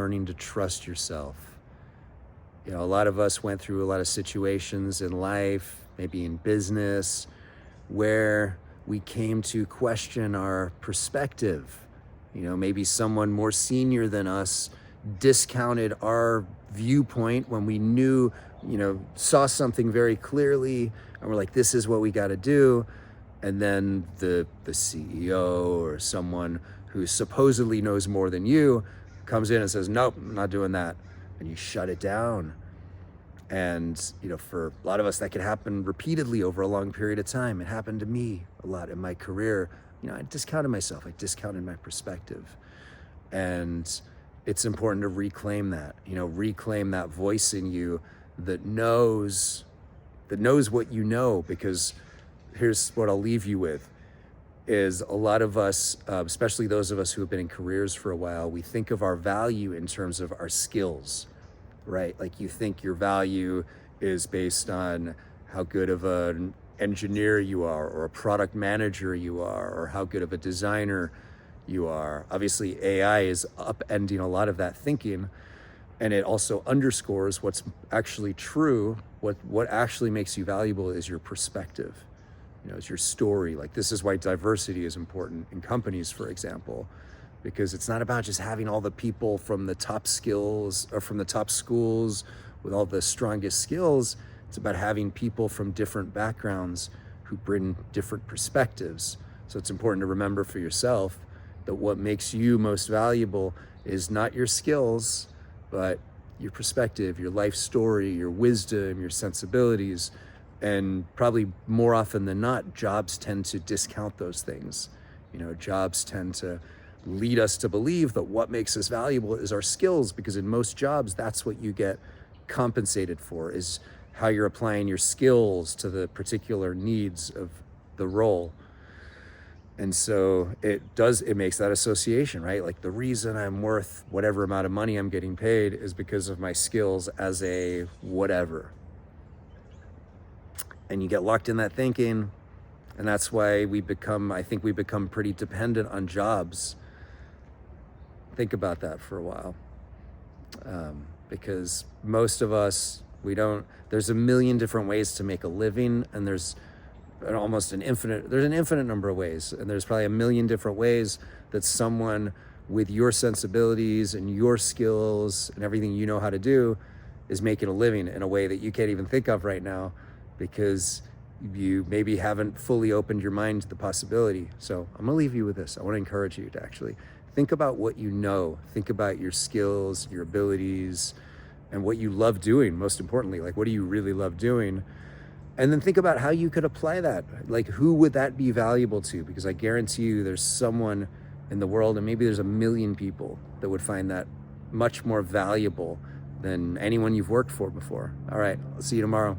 learning to trust yourself. You know, a lot of us went through a lot of situations in life, maybe in business, where we came to question our perspective. You know, maybe someone more senior than us discounted our viewpoint when we knew, saw something very clearly, and we're like, this is what we got to do. And then the CEO or someone who supposedly knows more than you comes in and says, nope, I'm not doing that. And you shut it down. And, for a lot of us, that could happen repeatedly over a long period of time. It happened to me a lot in my career. I discounted myself. I discounted my perspective. And it's important to reclaim that, reclaim that voice in you that knows what you know. Because here's what I'll leave you with is a lot of us, especially those of us who have been in careers for a while, we think of our value in terms of our skills, right? Like you think your value is based on how good of an engineer you are, or a product manager you are, or how good of a designer you are. Obviously, AI is upending a lot of that thinking, and it also underscores what's actually true. What actually makes you valuable is your perspective. It's your story. Like, this is why diversity is important in companies, for example, because it's not about just having all the people from the top skills or from the top schools with all the strongest skills. It's about having people from different backgrounds who bring different perspectives. So it's important to remember for yourself that what makes you most valuable is not your skills, but your perspective, your life story, your wisdom, your sensibilities. And probably more often than not, jobs tend to discount those things. Jobs tend to lead us to believe that what makes us valuable is our skills, because in most jobs, that's what you get compensated for, is how you're applying your skills to the particular needs of the role. And so it makes that association, right? Like, the reason I'm worth whatever amount of money I'm getting paid is because of my skills as a whatever. And you get locked in that thinking, and that's why I think we become pretty dependent on jobs. Think about that for a while. Because most of us, there's a million different ways to make a living, and there's an infinite number of ways. And there's probably a million different ways that someone with your sensibilities and your skills and everything you know how to do is making a living in a way that you can't even think of right now, because you maybe haven't fully opened your mind to the possibility. So I'm gonna leave you with this. I wanna encourage you to actually think about what you know. Think about your skills, your abilities, and what you love doing, most importantly. Like, what do you really love doing? And then think about how you could apply that. Like, who would that be valuable to? Because I guarantee you there's someone in the world, and maybe there's a million people that would find that much more valuable than anyone you've worked for before. All right, I'll see you tomorrow.